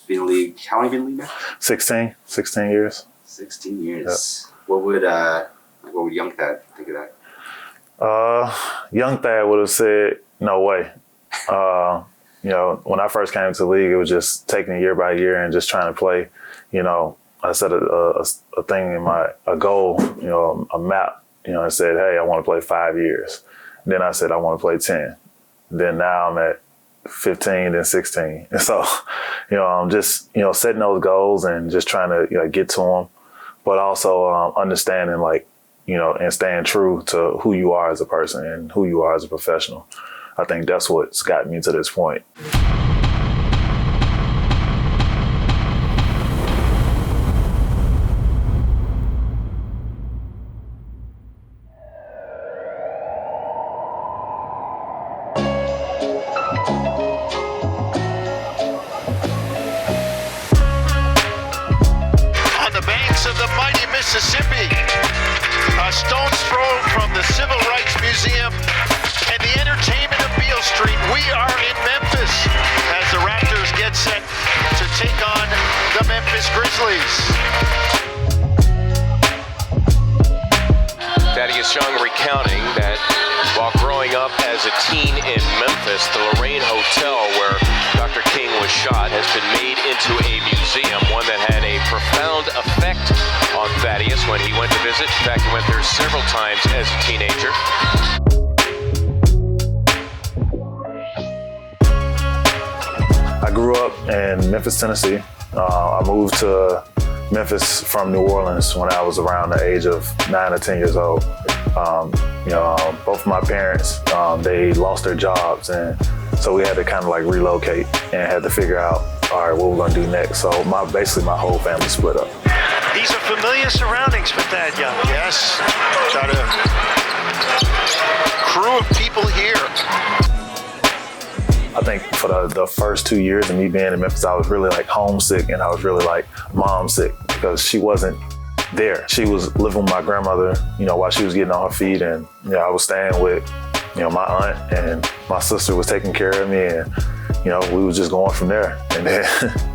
been in the league. How long have you been in the league now? 16 years. 16 years. Yep. What would young Thad think of that? Young Thad would have said, no way. When I first came to the league, it was just taking it year by year and just trying to play. I set a thing in a goal, a map, and said, hey, I want to play 5 years. Then I said, I want to play 10. Then now I'm at 15 and 16. And so, I'm just, setting those goals and just trying to get to them, but also understanding and staying true to who you are as a person and who you are as a professional. I think that's what's gotten me to this point. Mississippi, a stone's throw from the Civil Rights Museum and the entertainment of Beale Street. We are in Memphis as the Raptors get set to take on the Memphis Grizzlies. Thaddeus Young recounting that while growing up as a teen in Memphis, the Lorraine Hotel where Dr. King was shot has been made into a museum, one that had a profound effect on Thaddeus when he went to visit. In fact, he went there several times as a teenager. I grew up in Memphis, Tennessee. I moved to Memphis from New Orleans when I was around the age of 9 or 10 years old. Both of my parents, they lost their jobs, and so we had to kind of relocate and had to figure out, all right, what we're gonna do next. So basically my whole family split up. These are familiar surroundings for Thad Young. Yes, got a crew of people here. I think for the first 2 years of me being in Memphis, I was really homesick, and I was really mom sick because she wasn't there. She was living with my grandmother, while she was getting on her feet, and I was staying with, my aunt, and my sister was taking care of me, and we was just going from there. And then,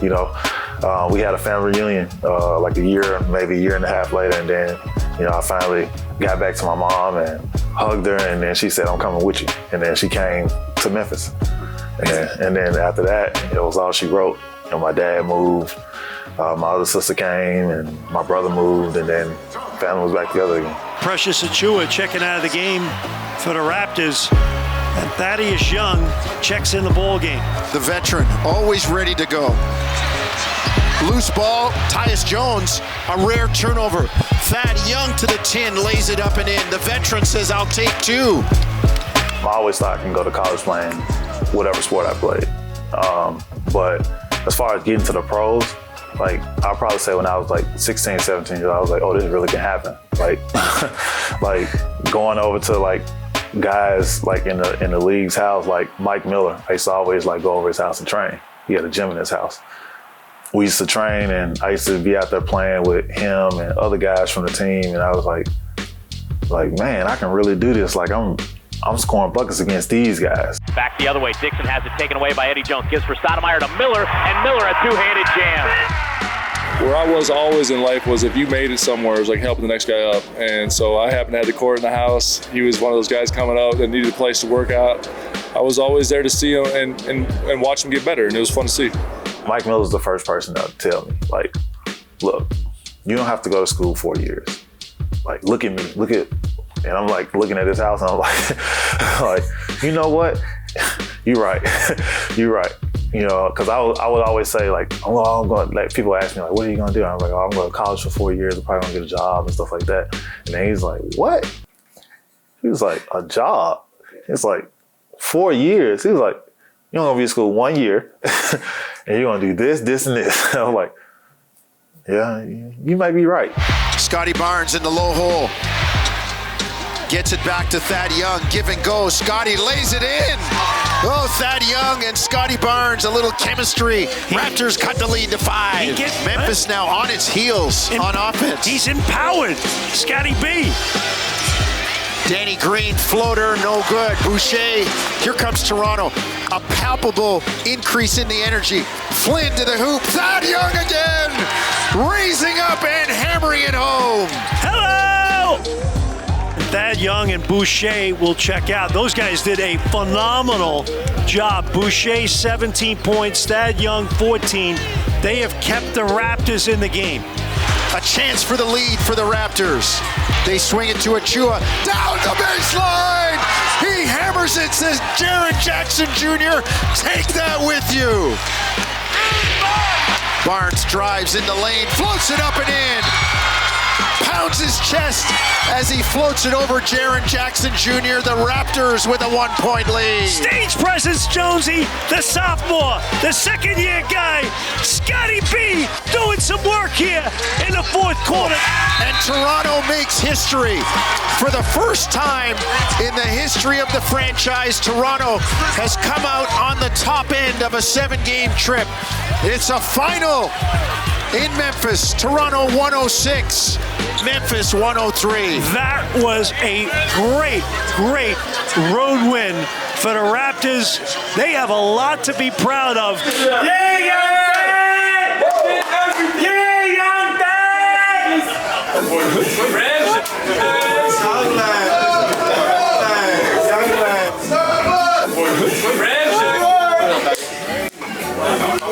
we had a family reunion maybe a year and a half later, and then, I finally got back to my mom and hugged her, and then she said, I'm coming with you. And then she came to Memphis. And then after that, it was all she wrote. My dad moved, my other sister came, and my brother moved, and then family was back together again. Precious Achiuwa checking out of the game for the Raptors. And Thaddeus Young checks in the ball game. The veteran, always ready to go. Loose ball, Tyus Jones, a rare turnover. Thad Young to the 10, lays it up and in. The veteran says, I'll take 2. I always thought I can go to college playing whatever sport I played. But as far as getting to the pros, I'll probably say when I was 16, 17 years old, I was oh, this really can happen. Going over to guys in the league's house, Mike Miller. I used to always go over his house and train. He had a gym in his house. We used to train, and I used to be out there playing with him and other guys from the team, and I was man, I can really do this. I'm scoring buckets against these guys. Back the other way, Dixon has it taken away by Eddie Jones. Gives for Stoudemire to Miller, and Miller a two-handed jam. Where I was always in life was if you made it somewhere, it was helping the next guy up. And so I happened to have the court in the house. He was one of those guys coming up that needed a place to work out. I was always there to see him and watch him get better, and it was fun to see. Mike Miller was the first person to tell me, look, you don't have to go to school 4 years. Look at me, and I'm looking at his house, and I'm you know what? You're right. Because I would always say I'm going. People ask me what are you gonna do? I'm I'm going to college for 4 years. I'm probably gonna get a job and stuff like that. And then he's what? He was a job? It's 4 years. He was you're gonna be in school 1 year, and you're gonna do this, and this. I'm yeah, you might be right. Scotty Barnes in the low hole. Gets it back to Thad Young, give and go. Scotty lays it in. Oh, Thad Young and Scotty Barnes, a little chemistry. Raptors cut the lead to 5. Memphis now on its heels on offense. He's empowered, Scotty B. Danny Green, floater, no good. Boucher, here comes Toronto. a palpable increase in the energy. Flynn to the hoop. Thad Young again, raising up and hammering it home. Hello! Thad Young and Boucher will check out. Those guys did a phenomenal job. Boucher 17 points, Thad Young 14. They have kept the Raptors in the game. A chance for the lead for the Raptors. They swing it to Achua. Down the baseline! He hammers it, says Jaren Jackson Jr. Take that with you. Barnes drives in the lane, floats it up and in. Pounds his chest as he floats it over Jaren Jackson Jr. The Raptors with a 1-point lead. Stage presence, Jonesy, the sophomore, the second-year guy, Scotty B doing some work here in the fourth quarter. And Toronto makes history. For the first time in the history of the franchise, Toronto has come out on the top end of a 7-game trip. It's a final in Memphis. Toronto 106, Memphis 103. That was a great, great road win for the Raptors. They have a lot to be proud of.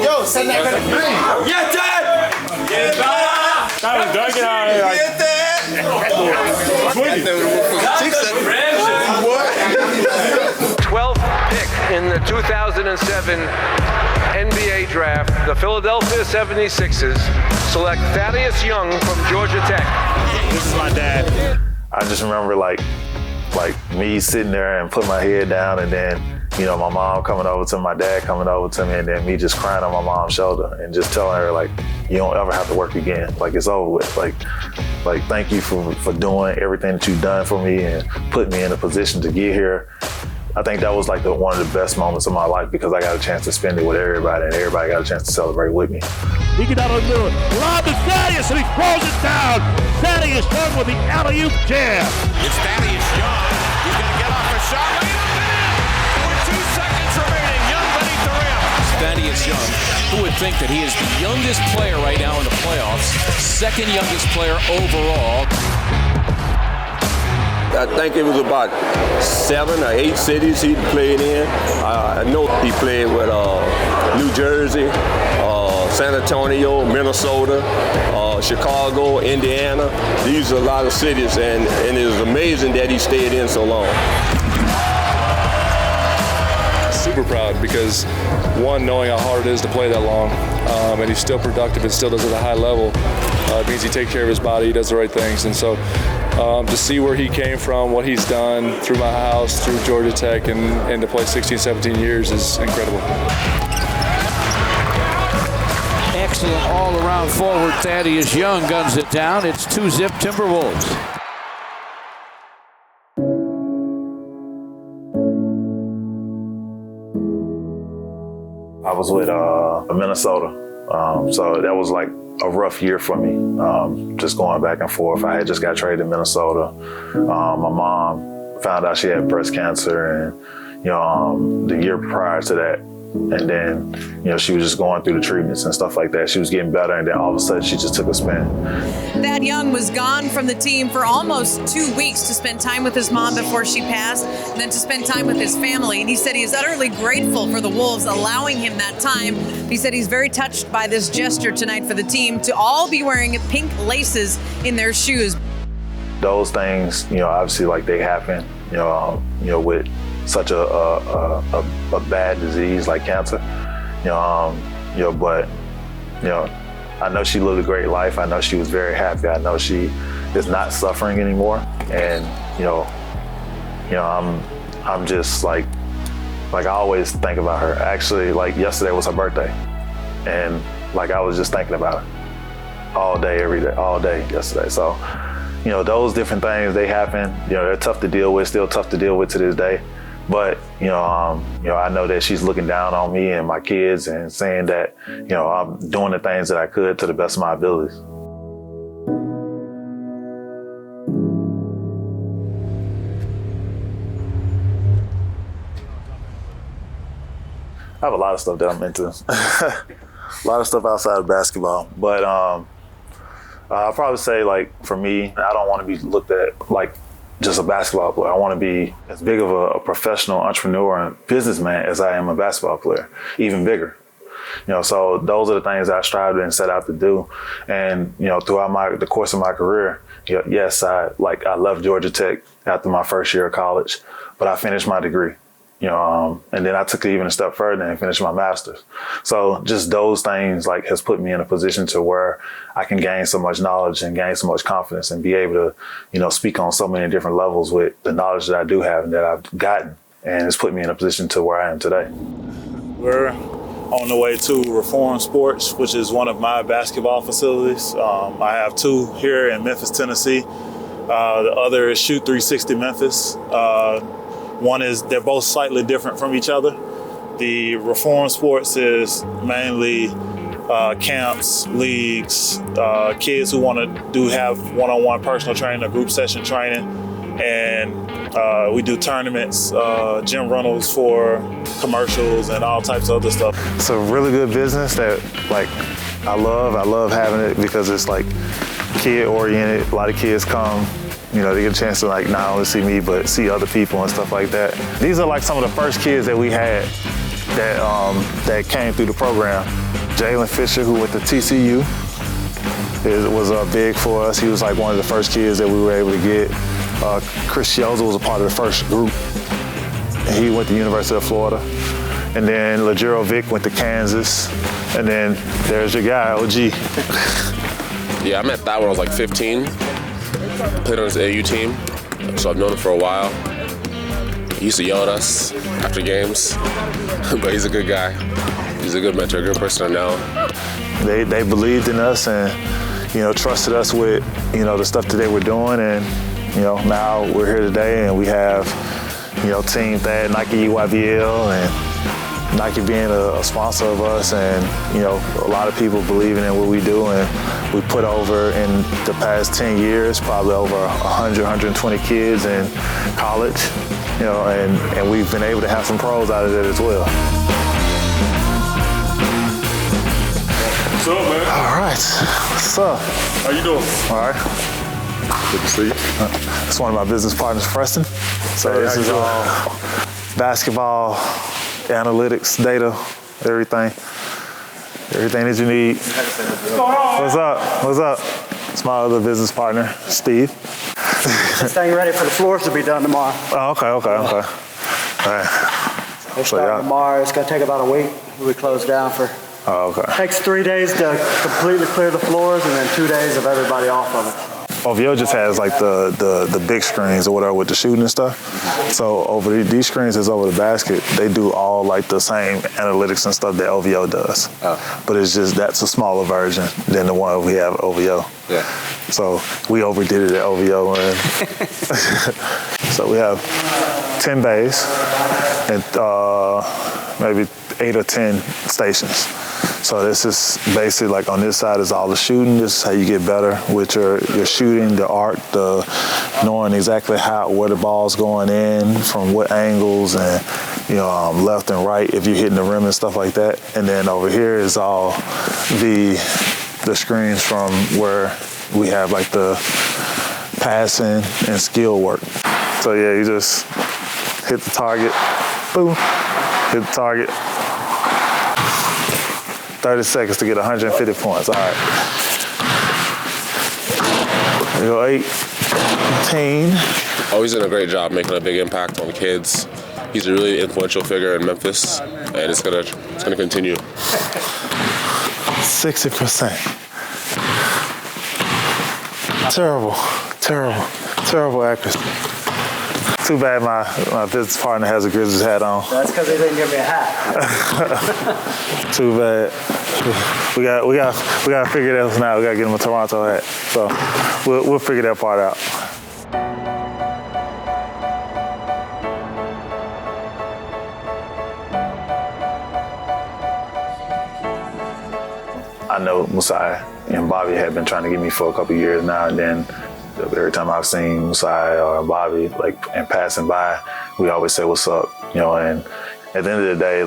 Yo, send that back. Yeah, Dad! That was dug it out of here. 12th pick in the 2007 NBA draft, the Philadelphia 76ers select Thaddeus Young from Georgia Tech. This is my dad. I just remember like me sitting there and putting my head down, and then, you know, my mom coming over to my dad coming over to me, and then me just crying on my mom's shoulder and just telling her, like, you don't ever have to work again. Like, it's over with. Like thank you for doing everything that you've done for me and putting me in a position to get here. I think that was like one of the best moments of my life, because I got a chance to spend it with everybody, and everybody got a chance to celebrate with me. He get out of the middle. Lob to Thaddeus, and he throws it down. Thaddeus Young with the alley-oop jam. It's Thaddeus Young. He's going to get off a shot. Right up and in. With 2 seconds remaining, Young beneath the rim. Thaddeus Young, who would think that he is the youngest player right now in the playoffs, second youngest player overall. I think it was about 7 or 8 cities he played in. I know he played with New Jersey, San Antonio, Minnesota, Chicago, Indiana. These are a lot of cities, and it is amazing that he stayed in so long. Super proud because, one, knowing how hard it is to play that long, and he's still productive and still does it at a high level. It means he takes care of his body, he does the right things, and so to see where he came from, what he's done through my house, through Georgia Tech, and to play 16, 17 years is incredible. Excellent all-around forward. Thaddeus Young guns it down. It's 2-zip Timberwolves. I was with Minnesota, so that was like a rough year for me, just going back and forth. I had just got traded to Minnesota. My mom found out she had breast cancer, and the year prior to that, and then she was just going through the treatments and stuff like that. She was getting better, and then all of a sudden she just took a spin. Thad Young was gone from the team for almost 2 weeks to spend time with his mom before she passed, and then to spend time with his family. And he said he is utterly grateful for the Wolves allowing him that time. He said he's very touched by this gesture tonight for the team to all be wearing pink laces in their shoes. Those things, obviously, like, they happen, with such a bad disease like cancer, but I know she lived a great life. I know she was very happy. I know she is not suffering anymore, and I'm just like I always think about her. Actually, like, yesterday was her birthday, and like, I was just thinking about her all day, every day, all day yesterday. So those different things, they happen. They're tough to deal with, still tough to deal with to this day. But, I know that she's looking down on me and my kids and saying that, I'm doing the things that I could to the best of my abilities. I have a lot of stuff that I'm into. A lot of stuff outside of basketball. But I'll probably say, like, for me, I don't want to be looked at like just a basketball player. I want to be as big of a professional entrepreneur and businessman as I am a basketball player, even bigger. You know, so those are the things I strived and set out to do. And, you know, throughout the course of my career, yes, I left Georgia Tech after my first year of college, but I finished my degree. You know, and then I took it even a step further and finished my master's. So just those things like has put me in a position to where I can gain so much knowledge and gain so much confidence and be able to, you know, speak on so many different levels with the knowledge that I do have and that I've gotten. And it's put me in a position to where I am today. We're on the way to Reform Sports, which is one of my basketball facilities. I have two here in Memphis, Tennessee. The other is Shoot 360 Memphis. They're both slightly different from each other. The Reform Sports is mainly camps, leagues, kids who want to have one-on-one personal training or group session training. And we do tournaments, gym rentals for commercials and all types of other stuff. It's a really good business that I love having it because it's like kid oriented. A lot of kids come. You know, they get a chance to like not only see me, but see other people and stuff like that. These are like some of the first kids that we had that came through the program. Jalen Fisher, who went to TCU, was big for us. He was like one of the first kids that we were able to get. Chris Schielza was a part of the first group. He went to the University of Florida. And then Lajero Vick went to Kansas. And then there's your guy, OG. Yeah, I met Thad when I was like 15. Played on his AU team, so I've known him for a while. He used to yell at us after games, but he's a good guy. He's a good mentor, a good person to know. They believed in us and, you know, trusted us with, you know, the stuff that they were doing. And, you know, now we're here today and we have, you know, Team Thad, Nike EYBL, and Nike being a sponsor of us, and, you know, a lot of people believing in what we do. And we put over in the past 10 years, probably over 100, 120 kids in college, you know, and we've been able to have some pros out of it as well. What's up, man? All right. What's up? How you doing? All right. Good to see you. It's one of my business partners, Preston. So hey, this is all basketball, analytics, data, everything that you need. What's up? What's up? It's my other business partner, Steve. This thing ready for the floors to be done tomorrow. Oh, okay. All right. They start tomorrow. It's going to take about a week. We close down for. Oh, okay. Takes 3 days to completely clear the floors, and then 2 days of everybody off of it. OVO just has like the big screens or whatever with the shooting and stuff. So over these screens is over the basket. They do all like the same analytics and stuff that OVO does. Oh. But it's just that's a smaller version than the one we have at OVO. Yeah. So we overdid it at OVO, and so we have 10 bays and maybe 8 or 10 stations. So this is basically like on this side is all the shooting. This is how you get better with your shooting, the arc, the knowing exactly where the ball's going in, from what angles, and left and right if you're hitting the rim and stuff like that. And then over here is all the screens from where we have like the passing and skill work. So yeah, you just hit the target, boom, hit the target. 30 seconds to get 150 points. All right. There you go, 18. Oh, he's done a great job making a big impact on kids. He's a really influential figure in Memphis, and it's gonna continue. 60%. Terrible accuracy. Too bad my business partner has a Grizzlies hat on. That's because they didn't give me a hat. Too bad. We got to figure that out. We got to get him a Toronto hat. So we'll figure that part out. I know Musai and Bobby had been trying to get me for a couple of years now, and then every time I've seen Musai or Bobby and passing by, we always say what's up, and at the end of the day,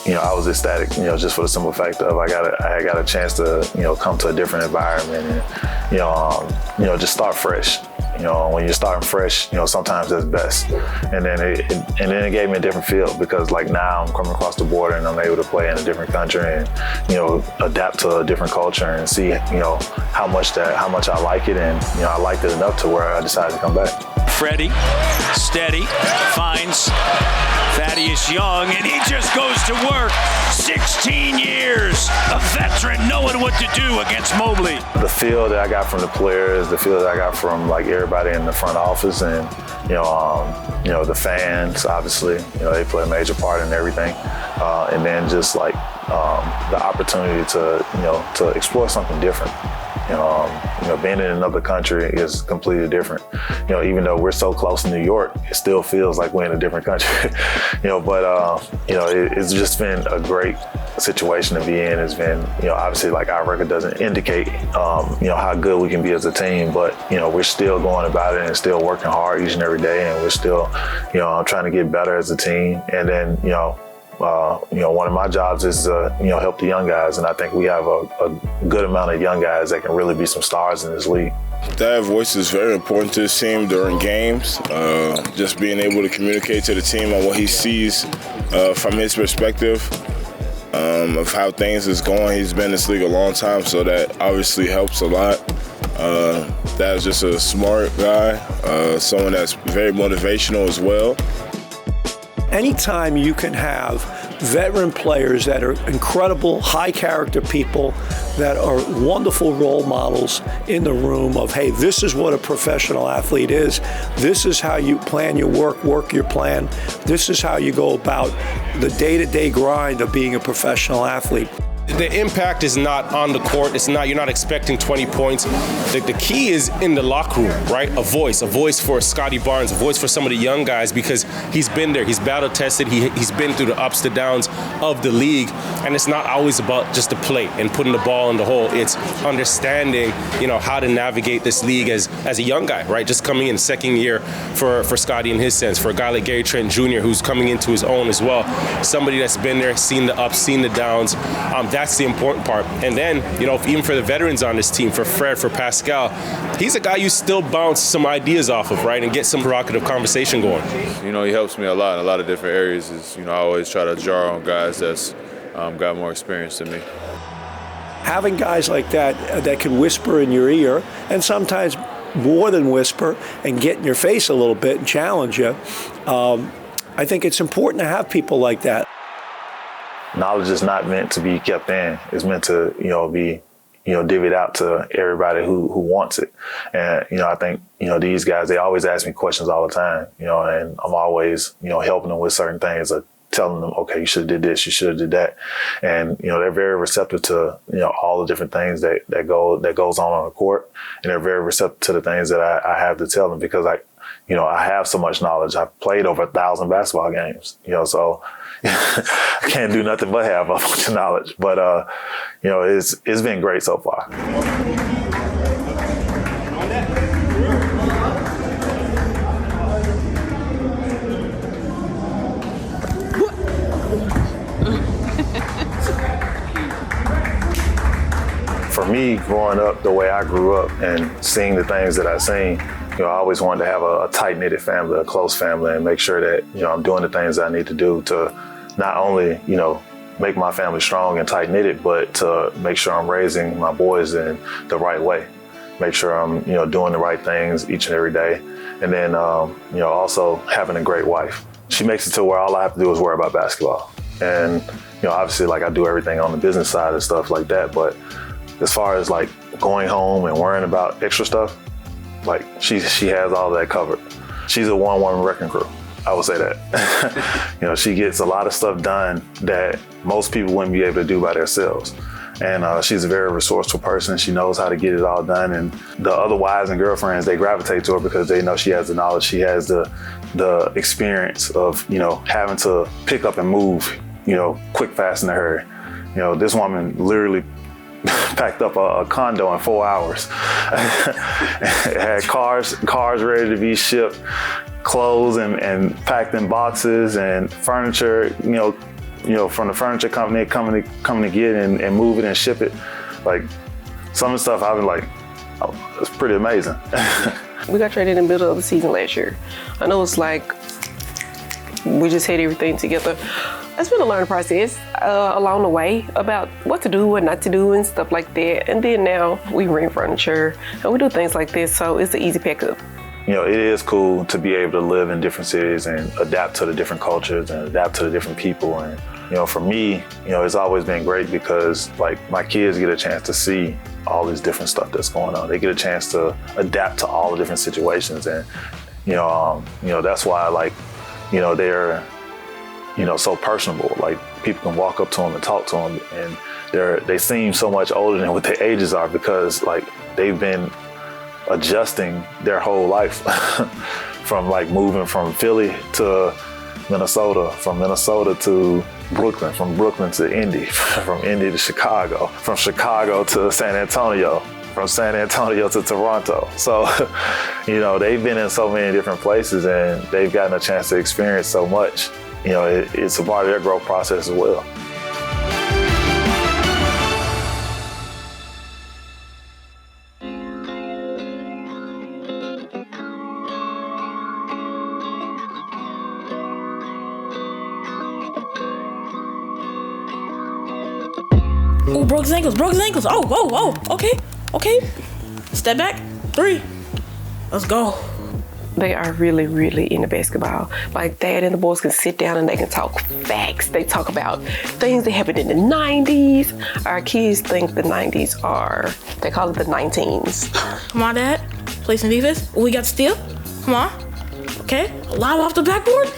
I was ecstatic, just for the simple fact of I got a chance to, come to a different environment and, just start fresh. When you're starting fresh, sometimes that's best. And then it gave me a different feel because like now I'm coming across the border and I'm able to play in a different country and, adapt to a different culture and see, how much I like it. And, I liked it enough to where I decided to come back. Freddie, steady, finds Thaddeus Young, and he just goes to work. 16 years, a veteran knowing what to do against Mobley. The feel that I got from the players, the feel that I got from like everybody in the front office, and the fans, obviously, they play a major part in everything. And then just like the opportunity to explore something different. Being in another country is completely different. Even though we're so close to New York, it still feels like we're in a different country. It's just been a great situation to be in. It's been, obviously like our record doesn't indicate, how good we can be as a team, but, we're still going about it and still working hard each and every day. And we're still, trying to get better as a team. And then, one of my jobs is to, help the young guys. And I think we have a good amount of young guys that can really be some stars in this league. That voice is very important to his team during games. Just being able to communicate to the team on what he sees from his perspective of how things is going. He's been in this league a long time, so that obviously helps a lot. That's just a smart guy, someone that's very motivational as well. Anytime you can have veteran players that are incredible, high character people that are wonderful role models in the room of, hey, this is what a professional athlete is. This is how you plan your work your plan. This is how you go about the day-to-day grind of being a professional athlete. The impact is not on the court. You're not expecting 20 points. The key is in the locker room, right? A voice for Scottie Barnes, a voice for some of the young guys, because he's been there. He's battle tested. He's been through the ups, the downs of the league. And it's not always about just the play and putting the ball in the hole. It's understanding, how to navigate this league as a young guy, right? Just coming in second year for Scottie in his sense, for a guy like Gary Trent Jr., who's coming into his own as well. Somebody that's been there, seen the ups, seen the downs. That's the important part. And then, even for the veterans on this team, for Fred, for Pascal, he's a guy you still bounce some ideas off of, right, and get some provocative conversation going. He helps me a lot in a lot of different areas. I always try to draw on guys that's got more experience than me. Having guys like that can whisper in your ear, and sometimes more than whisper, and get in your face a little bit and challenge you, I think it's important to have people like that. Knowledge is not meant to be kept in. It's meant to, be, divvied out to everybody who wants it. And, I think, these guys, they always ask me questions all the time, and I'm always, helping them with certain things, or telling them, okay, you should have did this, you should have did that. And, they're very receptive to, all the different things that goes on the court. And they're very receptive to the things that I have to tell them, because I have so much knowledge. I've played over 1,000 basketball games, so I can't do nothing but have a bunch of knowledge. But, it's been great so far. For me, growing up the way I grew up and seeing the things that I've seen, I always wanted to have a tight-knitted family, a close family, and make sure that, I'm doing the things I need to do to not only, make my family strong and tight-knitted, but to make sure I'm raising my boys in the right way. Make sure I'm, doing the right things each and every day. And then, also having a great wife. She makes it to where all I have to do is worry about basketball. And, obviously, like, I do everything on the business side and stuff like that, but as far as like going home and worrying about extra stuff, like she has all that covered. She's a one-woman wrecking crew. I would say that. She gets a lot of stuff done that most people wouldn't be able to do by themselves. And she's a very resourceful person. She knows how to get it all done. And the other wives and girlfriends, they gravitate to her because they know she has the knowledge. She has the experience of, having to pick up and move, quick, fast, in a hurry. This woman literally packed up a condo in 4 hours. Had cars ready to be shipped, clothes and packed in boxes, and furniture, from the furniture company coming to get it and move it and ship it. Like, some of the stuff I've been like, oh, it's pretty amazing. We got traded in the middle of the season last year. I know it's like, we just had everything together. It's been a learning process along the way about what to do, what not to do, and stuff like that. And then now we rent furniture and we do things like this, so it's an easy pickup. It is cool to be able to live in different cities and adapt to the different cultures and adapt to the different people. And, for me, it's always been great because, like, my kids get a chance to see all this different stuff that's going on. They get a chance to adapt to all the different situations. And, that's why, like, they're, so personable. Like, people can walk up to them and talk to them, and they seem so much older than what their ages are because, like, they've been adjusting their whole life from, like, moving from Philly to Minnesota, from Minnesota to Brooklyn, from Brooklyn to Indy, from Indy to Chicago, from Chicago to San Antonio, from San Antonio to Toronto. So, they've been in so many different places and they've gotten a chance to experience so much. It's a part of their growth process as well. Ooh, broke his ankles. Oh, okay. Step back, 3. Let's go. They are really, really into basketball. Like, Dad and the boys can sit down and they can talk facts. They talk about things that happened in the 90s. Our kids think the 90s they call it the 19s. Come on, Dad. Play some defense. We got steal. Come on. Okay. Lob off the backboard.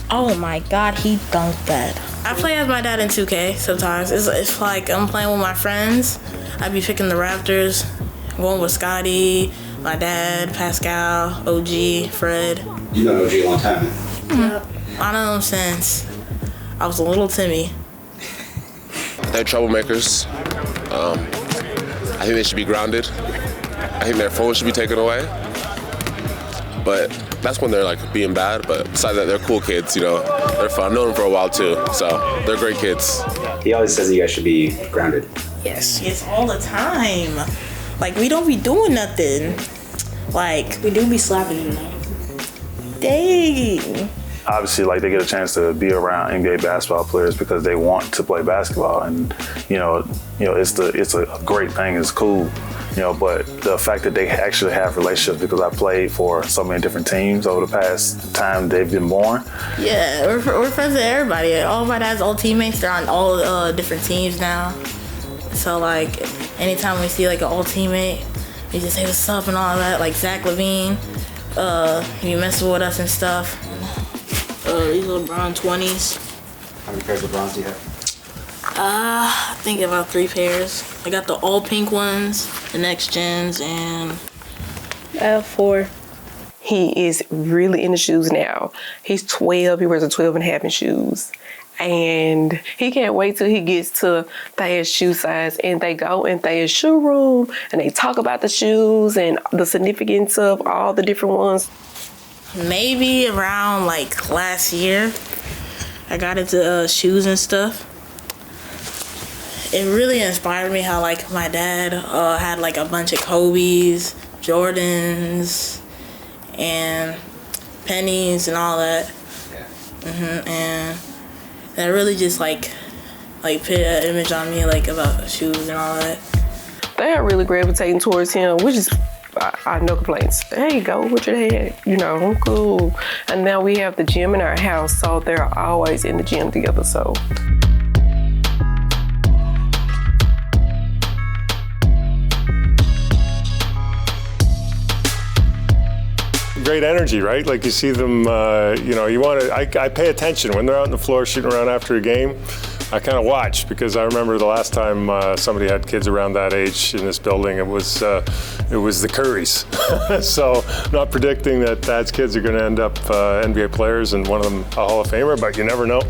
Oh my God, he dunked that. I play as my dad in 2K sometimes. It's like I'm playing with my friends. I'd be picking the Raptors, going with Scotty, my dad, Pascal, OG, Fred. You know OG a long time. Mm-hmm. I know him since I was a little Timmy. They're troublemakers. I think they should be grounded. I think their phones should be taken away. But that's when they're like being bad. But besides that, they're cool kids, They're fun. I've known them for a while too, so they're great kids. He always says that you guys should be grounded. Yes, all the time. Like, we don't be doing nothing. Like, we do be slapping you. Dang. Obviously, like, they get a chance to be around NBA basketball players because they want to play basketball, and it's a great thing. It's cool, But the fact that they actually have relationships, because I played for so many different teams over the past time they've been born. Yeah, we're friends with everybody. All of my dad's old teammates, they're on all different teams now. So, like, anytime we see like an old teammate, we just say what's up and all that. Like Zach LaVine, he messes with us and stuff. These LeBron 20s. How many pairs of LeBrons do you have? I think about 3 pairs. I got the all pink ones, the next gens, and I have 4. He is really into shoes now. He's 12. He wears a 12 and a half in shoes. And he can't wait till he gets to Thaddeus' shoe size, and they go in Thaddeus' shoe room and they talk about the shoes and the significance of all the different ones. Maybe around like last year, I got into shoes and stuff. It really inspired me how like my dad had like a bunch of Kobe's, Jordans, and pennies and all that. And that really just like put an image on me like about shoes and all that. They are really gravitating towards him, which is I have no complaints. Hey, go with your head, cool. And now we have the gym in our house, so they're always in the gym together. So. Great energy, right? Like you see them, you want to, I pay attention when they're out on the floor shooting around after a game. I kind of watch because I remember the last time somebody had kids around that age in this building, it was the Currys. So not predicting that Thad's kids are going to end up NBA players and one of them a Hall of Famer, but you never know.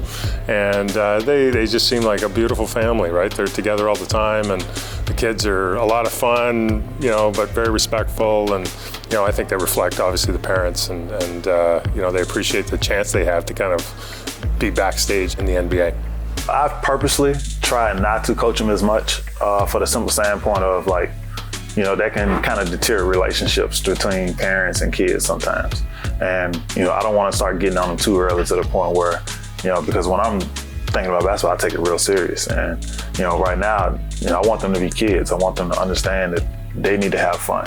And they just seem like a beautiful family, right? They're together all the time, and the kids are a lot of fun, but very respectful, and I think they reflect obviously the parents and they appreciate the chance they have to kind of be backstage in the NBA. I've purposely tried not to coach them as much for the simple standpoint of that can kind of deter relationships between parents and kids sometimes. And, I don't want to start getting on them too early to the point where, because when I'm thinking about basketball, I take it real serious. And, right now, I want them to be kids. I want them to understand that they need to have fun,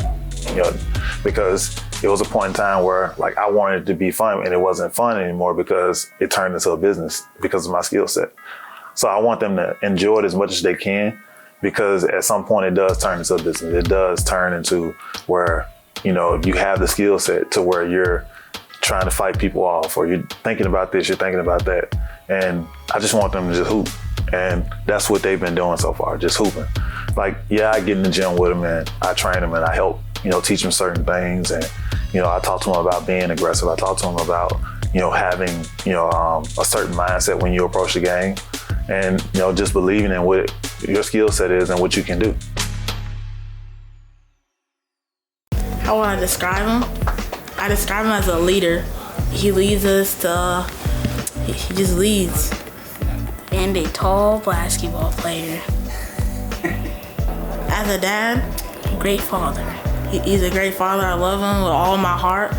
because it was a point in time where I wanted it to be fun and it wasn't fun anymore because it turned into a business because of my skill set. So I want them to enjoy it as much as they can, because at some point it does turn into a business. It does turn into where, if you have the skill set to where you're trying to fight people off, or you're thinking about this, you're thinking about that. And I just want them to just hoop. And that's what they've been doing so far, just hooping. I get in the gym with them and I train them and I help, teach them certain things. And, I talk to them about being aggressive. I talk to them about, having, a certain mindset when you approach the game. And, just believing in what your skill set is and what you can do. How would I describe him? I describe him as a leader. He leads us to, he just leads. And a tall basketball player. As a dad, great father. He's a great father. I love him with all my heart.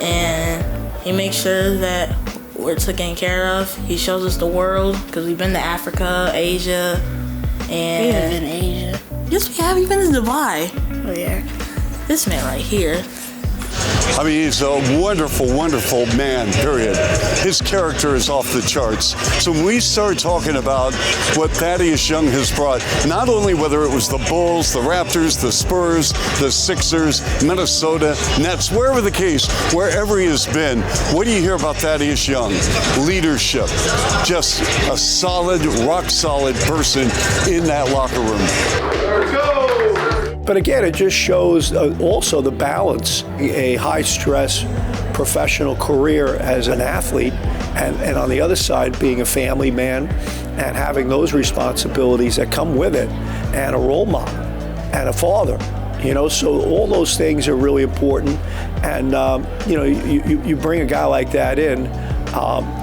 And he makes sure that we're taken care of. He shows us the world, because we've been to Africa, Asia, and... We haven't been to Asia. Yes, we have. We've been to Dubai. Oh, yeah. This man right here. I mean, he's a wonderful, wonderful man, period. His character is off the charts. So when we start talking about what Thaddeus Young has brought, not only whether it was the Bulls, the Raptors, the Spurs, the Sixers, Minnesota, Nets, wherever the case, wherever he has been, what do you hear about Thaddeus Young? Leadership. Just a solid, rock-solid person in that locker room. But again, it just shows also the balance, a high-stress professional career as an athlete, and on the other side, being a family man and having those responsibilities that come with it, and a role model, and a father. So all those things are really important. And, you bring a guy like that in,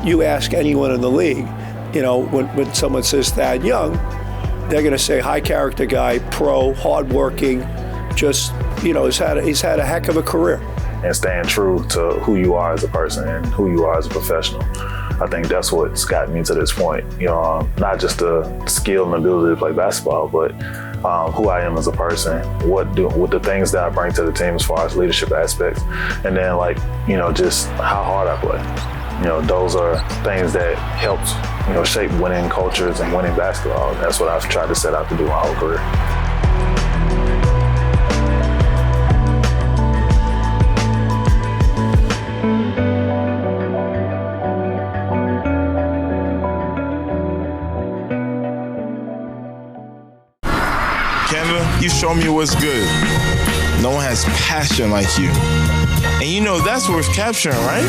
you ask anyone in the league, when someone says Thad Young, they're going to say high character guy, pro, hardworking, just, he's had a heck of a career. And staying true to who you are as a person and who you are as a professional. I think that's what's gotten me to this point. Not just the skill and ability to play basketball, but who I am as a person, what the things that I bring to the team as far as leadership aspects, and then just how hard I play. Those are things that helped, shape winning cultures and winning basketball. And that's what I've tried to set out to do my whole career. Kevin, you show me what's good. No one has passion like you. And that's worth capturing, right?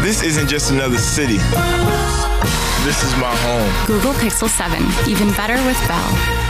This isn't just another city. This is my home. Google Pixel 7, even better with Bell.